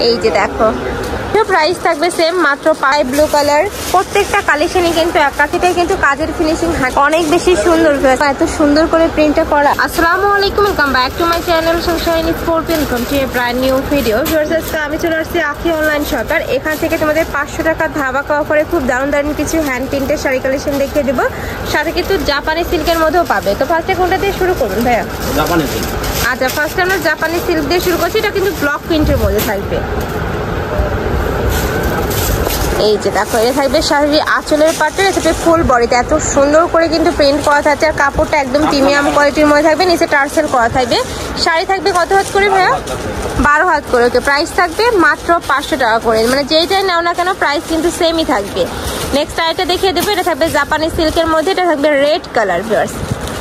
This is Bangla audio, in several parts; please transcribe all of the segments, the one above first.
এই যে দেখো, প্রাইস থাকবে সেম মাত্র পাই ব্লু কালার। প্রত্যেকটা কালেকশনই কিন্তু একাধিকটাই কিন্তু কাজের ফিনিশিং অনেক বেশি সুন্দর, এত সুন্দর করে প্রিন্টটা করা। আসসালামু আলাইকুম, welcome back to my channel Sunshine scorpion, welcome to A brand new video. আমি চলে আসছি আখি অনলাইন শপার। এখান থেকে তোমাদের 500 টাকা ধামাকা অফারে খুব দারুণ দারুণ কিছু হ্যান্ড প্রিন্টের শাড়ি কালেকশন দেখিয়ে দেবো, সাথে কিন্তু জাপানি সিল্কের মধ্যেও পাবে। তো ফার্স্টে কোনটা দিয়ে শুরু করুন ভাইয়া? জাপানি সিল্ক। আচ্ছা, ফার্স্টে আমরা জাপানি সিল্ক দিয়ে শুরু করছি। এটা কিন্তু ব্লক প্রিন্টের মধ্যে থাকবে। এই যে দেখো, এটা থাকবে শাড়ির আঁচলের পাটে, এটা থাকবে ফুল বডিতে এত সুন্দর করে কিন্তু প্রিন্ট করা থাকছে। আর কাপড়টা একদম প্রিমিয়াম কোয়ালিটির মধ্যে থাকবে, নিচে টার্সেল করা থাকবে। শাড়ি থাকবে কত হাত করে ভাইয়া? 12 হাত করে। ওকে, প্রাইস থাকবে মাত্র 500 টাকা করে। মানে যেইটাই নাও না কেন প্রাইস কিন্তু সেমই থাকবে। নেক্সট আইটা দেখিয়ে দেবো। এটা থাকবে জাপানি সিল্কের মধ্যে, এটা থাকবে রেড কালার, ভিউয়ার্স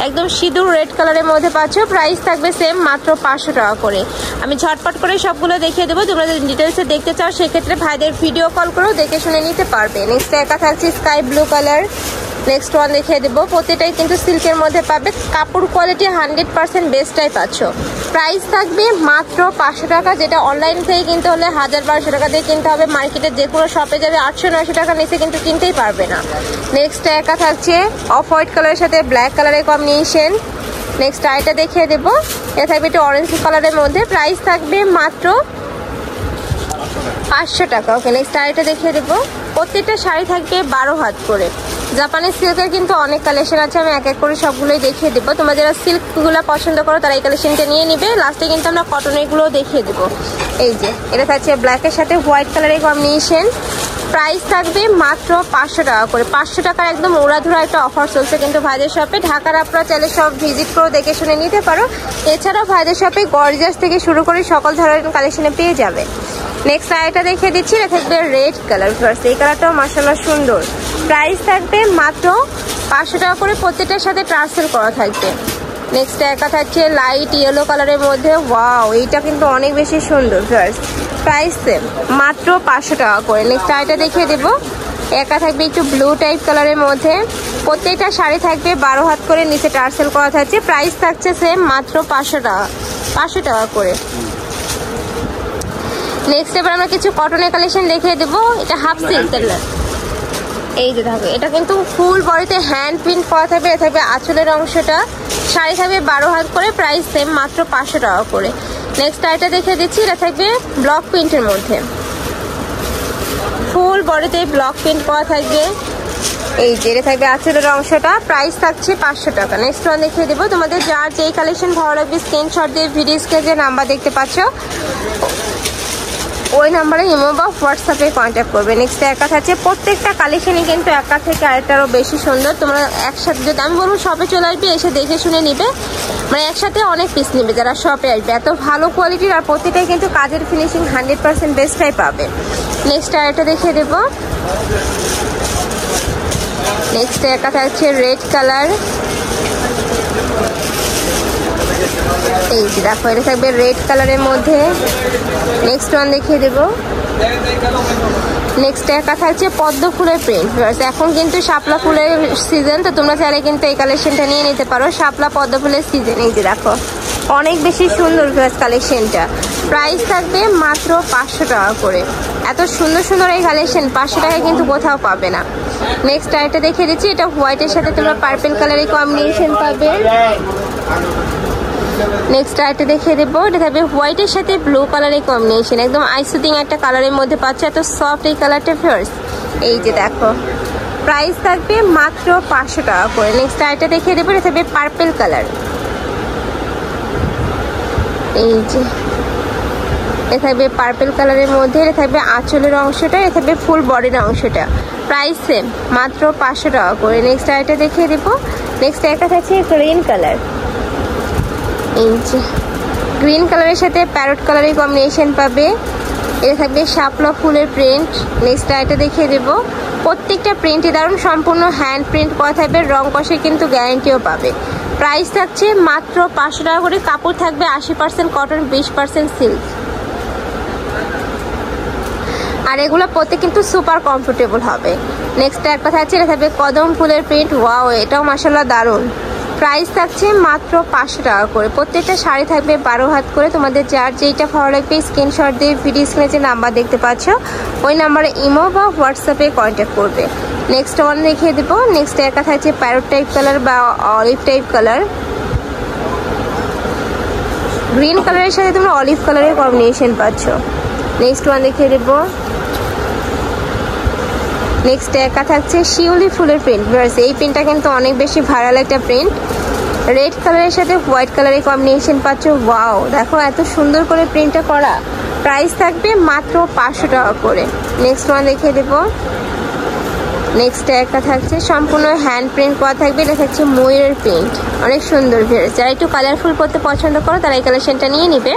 একদম সিঁদুর রেড কালারের মধ্যে পাচ্ছ। প্রাইস থাকবে সেম মাত্র 500 টাকা করে। আমি ঝটপট করে সবগুলো দেখিয়ে দেবো। তোমরা যদি ডিটেলসে দেখতে চাও সেক্ষেত্রে ভাইদের ভিডিও কল করেও দেখে শুনে নিতে পারবে। নেক্সট একা থাকছে sky blue colour. Next one দেখিয়ে দেবো। প্রতিটাই কিন্তু সিল্কের মধ্যে পাবে, কাপড় কোয়ালিটি 100% বেস্টটাই পাচ্ছ। প্রাইস থাকবে মাত্র 500 টাকা, যেটা অনলাইন থেকে কিনতে হলে 1000-1200 টাকা দিয়ে কিনতে হবে। মার্কেটে যে কোনো শপে যাবে 800-900 টাকা নিচে কিন্তু কিনতেই পারবে না। নেক্সট একা থাকছে অফ হোয়াইট কালারের সাথে ব্ল্যাক কালারের কম্বিনেশন। নেক্সট আইটা দেখিয়ে দেবো। এটা থাকবে একটু অরেঞ্জ কালারের মধ্যে, প্রাইস থাকবে মাত্র 500 টাকা। ওকে, নেক্সট আইটা দেখিয়ে দেবো। প্রত্যেকটা শাড়ি থাকবে 12 হাত করে। জাপানি সিল্কের কিন্তু অনেক কালেকশন আছে, আমি এক এক করে সবগুলোই দেখিয়ে দেবো। তোমরা যারা সিল্কগুলো পছন্দ করো তারা এই কালেকশনটা নিয়ে নিবে। লাস্টে কিন্তু আমরা কটনেরগুলোও দেখিয়ে দেবো। এই যে এটা থাকছে ব্ল্যাকের সাথে হোয়াইট কালারের কম্বিনেশন। প্রাইস থাকবে মাত্র 500 টাকা করে। 500 টাকার একদম উড়াধুরা একটা অফার চলছে কিন্তু ভাইদের শপে। ঢাকার আপনারা চাইলে সব ভিজিট করে দেখে শুনে নিতে পারো। এছাড়াও ভাইদের শপে গর্জিয়াস থেকে শুরু করে সকল ধরনের কালেকশনে পেয়ে যাবে। নেক্সট আইটা দেখিয়ে দিচ্ছি। এটা থাকবে রেড কালার, এই কালারটাও মাশাআল্লাহ সুন্দর। প্রাইস থাকবে মাত্র 500 টাকা করে। প্রত্যেকটার সাথে টার্সেল করা থাকবে। নেক্সট একা থাকছে লাইট ইয়েলো কালারের মধ্যে। ওয়াও, এইটা কিন্তু অনেক বেশি সুন্দর। প্রাইস সেম মাত্র 500 টাকা করে। নেক্সট আইটা দেখিয়ে দেবো। একা থাকবে একটু ব্লু টাইপ কালারের মধ্যে। প্রত্যেকটা শাড়ি থাকবে 12 হাত করে, নিচে টার্সেল করা থাকছে। প্রাইস থাকছে সেম মাত্র 500 টাকা করে। নেক্সট এবার আমরা কিছু কটনের কালেকশন দেখিয়ে দেবো। এটা হাফ সিল্কের, এই যে থাকবে। এটা কিন্তু ফুল বডিতে হ্যান্ড প্রিন্ট করা থাকবে। এটা থাকবে আঁচলের অংশটা। শাড়ি থাকবে 12 হাত করে, প্রাইস সেম মাত্র 500 টাকা করে। নেক্সট আইটা দেখিয়ে দিচ্ছি। এটা থাকবে ব্লক প্রিন্টের মধ্যে, ফুল বডিতে ব্লক প্রিন্ট করা থাকবে। এই যে এটা থাকবে আঁচলের অংশটা। প্রাইস থাকছে 500 টাকা। নেক্সট ওয়ান দেখিয়ে দেবো। তোমাদের যার যেই কালেকশন ভালো লাগবে স্ক্রিনশট দিয়ে ভিডিওসকে যে নাম্বার দেখতে পাচ্ছ ওই নাম্বারে ইমো বা হোয়াটসঅ্যাপে কন্ট্যাক্ট করবে। নেক্সট একা থাকছে। প্রত্যেকটা কালেকশনই কিন্তু একা থেকে আরেকটারও বেশি সুন্দর। তোমরা একসাথে, যদি আমি বলবো শপে চলে আসবে, এসে দেখে শুনে নিবে। মানে একসাথে অনেক পিস নিবে যারা শপে আসবে। এত ভালো কোয়ালিটির, আর প্রত্যেকটাই কিন্তু কাজের ফিনিশিং 100% বেস্টটাই পাবে। নেক্সট আরেকটা দেখিয়ে দেবো। নেক্সট একা থাকছে রেড কালার। এই যে দেখো, এটা থাকবে রেড কালারের মধ্যে। নেক্সট ওয়ান দেখিয়ে দেবো। নেক্সট একা থাকছে পদ্ম ফুলের প্রিন্ট। এখন কিন্তু শাপলা ফুলের সিজন, তো তোমরা চাইলে কিন্তু এই কালেকশনটা নিয়ে নিতে পারো। শাপলা পদ্ম ফুলের সিজন। এই যে দেখো, অনেক বেশি সুন্দর কালেকশনটা। প্রাইস থাকবে মাত্র 500 টাকা করে। এত সুন্দর সুন্দর এই কালেকশন 500 টাকায় কিন্তু কোথাও পাবে না। নেক্সট আইটা দেখিয়ে দিচ্ছি। এটা হোয়াইটের সাথে তোমরা পার্পল কালারের কম্বিনেশন পাবে। নেক্সট আইটা দেখিয়ে দেবো। এটা থাকবে হোয়াইটের সাথে ব্লু কালারের কম্বিনেশন, একদম আইসুদিং একটা কালারের মধ্যে পাচ্ছে। এত সফট এই কালারটা ফিয়ার্স। এই যে দেখো, প্রাইস থাকবে মাত্র 500 টাকা করে। নেক্সট আইটা দেখিয়ে দেবো। এটা থাকবে পার্পল কালার। এই যে এটা থাকবে পার্পল কালারের মধ্যে। এটা থাকবে আঁচলের অংশটা, এটা থাকবে ফুল বডির অংশটা। প্রাইস সেম মাত্র 500 টাকা করে। নেক্সট আইটা দেখিয়ে দেবো। নেক্সট একটা থাকছে গ্রিন কালার। এই যে গ্রিন কালারের সাথে প্যারট কালারের কম্বিনেশন পাবে। এটা থাকবে শাপলা ফুলের প্রিন্ট। নেক্সট আইটা দেখিয়ে দেবো। প্রত্যেকটা প্রিন্টই দারুণ, সম্পূর্ণ হ্যান্ড প্রিন্ট করা থাকবে। রং কষে কিন্তু গ্যারান্টিও পাবে। প্রাইস থাকছে মাত্র 500 টাকা করে। কাপড় থাকবে 80% কটন, 20% সিল্ক। আর এগুলো পরতে কিন্তু সুপার কমফোর্টেবল হবে। নেক্সট একটা থাকছে, এটা থাকবে কদম ফুলের প্রিন্ট। ওয়াও, এটাও মাশাআল্লাহ দারুণ। প্রাইস থাকছে মাত্র 500 টাকা করে। প্রত্যেকটা শাড়ি থাকবে 12 হাত করে। তোমাদের যার যেইটা ভালো লাগবে স্ক্রিনশট দিয়ে ভিডিও স্ক্রিনে যে নাম্বার দেখতে পাচ্ছ ওই নাম্বারে ইমো বা হোয়াটসঅ্যাপে কন্ট্যাক্ট করবে। নেক্সট ওয়ান দেখিয়ে দেবো। নেক্সট একটা থাকছে প্যারট টাইপ কালার বা অলিভ টাইপ কালার। গ্রিন কালারের সাথে তোমরা অলিভ কালারের কম্বিনেশন পাচ্ছ। নেক্সট ওয়ান দেখিয়ে দেবো। নেক্সট একা থাকছে শিউলি ফুলের প্রিন্ট। এই প্রিন্টটা কিন্তু অনেক বেশি ভাইরাল একটা প্রিন্ট। রেড কালারের সাথে হোয়াইট কালারের কম্বিনেশন পাচ্ছ। ওয়াও, দেখো এত সুন্দর করে প্রিন্টটা করা। প্রাইস থাকবে মাত্র 500 টাকা করে। নেক্সট ওয়ান দেখিয়ে দেবো। নেক্সট একটা থাকছে সম্পূর্ণ হ্যান্ড প্রিন্ট করা থাকবে। এটা থাকছে ময়ূরের প্রিন্ট, অনেক সুন্দর ভিউয়ার্স। যারা একটু কালারফুল করতে পছন্দ করো তারা এই কালেকশনটা নিয়ে নিবে।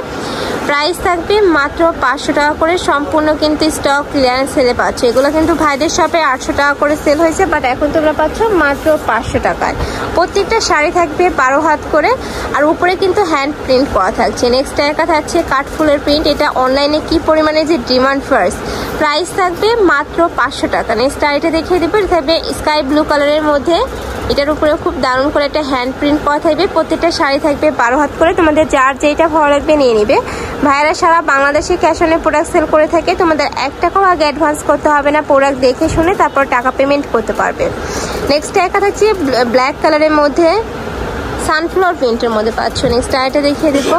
প্রাইস থাকবে মাত্র 500 টাকা করে। সম্পূর্ণ কিন্তু স্টক ক্লিয়ারেন্স সেলে পাচ্ছ। এগুলো কিন্তু ভাইদের শপে 800 টাকা করে সেল হয়েছে, বাট এখন তোমরা পাচ্ছ মাত্র 500 টাকায়। প্রত্যেকটা শাড়ি থাকবে 12 হাত করে, আর উপরে কিন্তু হ্যান্ড প্রিন্ট করা থাকছে। নেক্সট একটা থাকছে কাঠফুলের প্রিন্ট। এটা অনলাইনে কি পরিমাণে যে ডিমান্ড ফার্স্ট। প্রাইস থাকবে মাত্র 500 টাকা। নেক্সট এটা দেখিয়ে দেবো। এটা থাকবে স্কাই ব্লু কালারের মধ্যে। এটার উপরে খুব দারুণ করে একটা হ্যান্ড প্রিন্ট করা থাকবে। প্রত্যেকটা শাড়ি থাকবে 12 হাত করে। তোমাদের যার যেটা ভালো লাগবে নিয়ে নিবে। ভাইরা সারা বাংলাদেশে ক্যাশ অনে প্রোডাক্ট সেল করে থাকে। তোমাদের 1 টাকাও আগে অ্যাডভান্স করতে হবে না। প্রোডাক্ট দেখে শুনে তারপর টাকা পেমেন্ট করতে পারবে। নেক্সট একটা থাকছে ব্ল্যাক কালারের মধ্যে সানফ্লাওয়ার প্রিন্টের মধ্যে পাচ্ছ। নেক্সট এটা দেখিয়ে দেবো।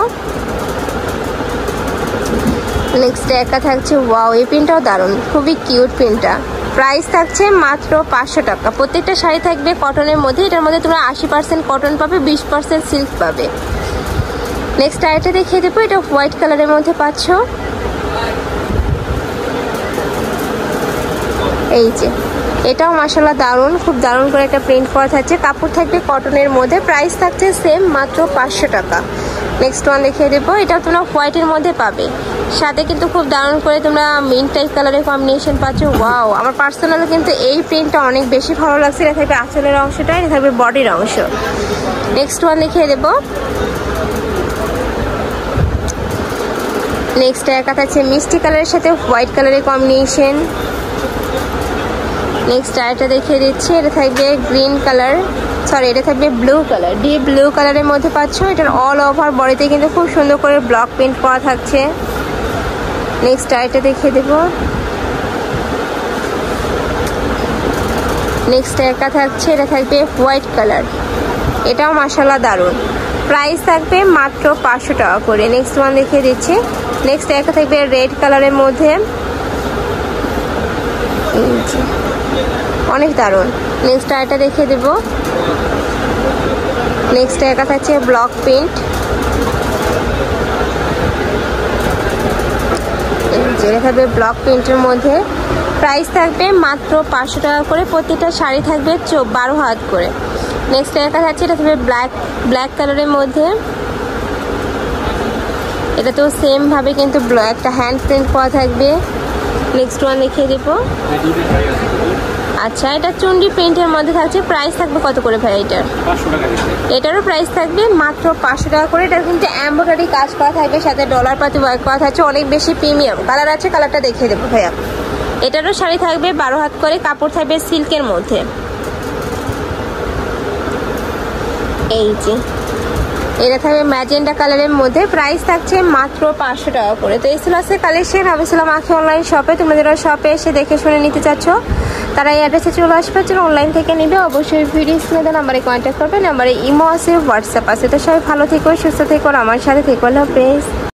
নেক্সট একটা থাকছে ওয়াও, এই প্রিন্টটাও দারুণ, খুবই কিউট প্রিন্টটা। প্রাইস থাকছে মাত্র 500 টাকা। প্রত্যেকটা শাড়ি থাকবে কটনের মধ্যে। এটার মধ্যে তোমরা 80% কটন পাবে, 20% সিল্ক পাবে। নেক্সট আইটা দেখিয়ে দেবো। এটা হোয়াইট কালারের মধ্যে পাচ্ছ। এই যে এটাও মাশাআল্লাহ দারুণ, খুব দারুণ করে একটা প্রিন্ট করা থাকছে। কাপড় থাকবে কটনের মধ্যে। প্রাইস থাকছে সেম মাত্র 500 টাকা। নেক্সট ওয়ান দেখিয়ে দেবো। এটা তোমরা হোয়াইটের মধ্যে পাবে, সাথে কিন্তু খুব দারুণ করে তোমরা মিন্ট টাইপ কালারের কম্বিনেশন পাচ্ছ। ওয়াও, আমার পার্সোনালি কিন্তু এই প্রিন্টটা অনেক বেশি ভালো লাগছে। এটা থাকবে আঁচলের অংশটা, এটা থাকবে বডির অংশ। নেক্সট ওয়ান দেখিয়ে দেবো। নেক্সট একা থাকছে মিষ্টি কালারের সাথে হোয়াইট কালারের কম্বিনেশন। নেক্সট আরেকটা দেখিয়ে দিচ্ছি। এটা থাকবে গ্রিন কালার, সরি এটা থাকবে ব্লু কালার, ডিপ ব্লু কালারের মধ্যে পাচ্ছ। এটার অল ওভার বডিতে কিন্তু খুব সুন্দর করে ব্লক প্রিন্ট করা থাকছে। নেক্সট আরেকটা দেখিয়ে দেবো। নেক্সট একা থাকছে, এটা থাকবে হোয়াইট কালার। এটাও মাশাআল্লাহ দারুণ। প্রাইস থাকবে মাত্র 500 টাকা করে। নেক্সট ওয়ান দেখিয়ে দিচ্ছি। নেক্সট একটা থাকবে রেড কালারের মধ্যে, অনেক দারুণ। নেক্সট আরেকটা দেখিয়ে দেব। নেক্সট একটা থাকছে ব্লক প্রিন্ট, যেটা থাকবে ব্লক প্রিন্টের মধ্যে। প্রাইস থাকবে মাত্র 500 টাকা করে। প্রত্যেকটা শাড়ি থাকবে 12 হাত করে। নেক্সট একটা থাকছে, এটা থাকবে ব্ল্যাক কালারের মধ্যে। এটা তো সেম ভাবে কিন্তু একটা হ্যান্ড প্রিন্ট করা থাকবে। নেক্সট ওয়ান দেখিয়ে দেবো। আচ্ছা, এটা চুন্ডি প্রিন্টের মধ্যে থাকছে। প্রাইস থাকবে কত করে ভাই এটার? এটারও প্রাইস থাকবে মাত্র 500 টাকা করে। এটা কিন্তু এমব্রয়ডারি কাজ করা থাকবে, সাথে ডলার পাতি ওয়ার্ক করা থাকছে। অনেক বেশি প্রিমিয়াম কালার আছে, কালারটা দেখিয়ে দেবো ভাইয়া। এটারও শাড়ি থাকবে 12 হাত করে। কাপড় থাকবে সিল্কের মধ্যে। এই যে এটা থাকবে ম্যাজেন্ডা কালারের মধ্যে। প্রাইস থাকছে মাত্র 500 টাকা করে। তো এই ছিল আছে কালেকশন। আমি ছিলাম আখি অনলাইন শপে। তোমরা যারা শপে এসে দেখে শুনে নিতে চাচ্ছ তারা এই অ্যাড্রেসে চলে আসবে, অনলাইন থেকে নিবে। অবশ্যই ভিডিও স্ক্রিনে নাম্বারে কন্ট্যাক্ট করবে। নাম্বারে ইমো আছে, হোয়াটসঅ্যাপ আছে। তো সবাই ভালো থেকো, সুস্থ থেকো, আমার সাথে থেকো। আল্লাহ হাফেজ।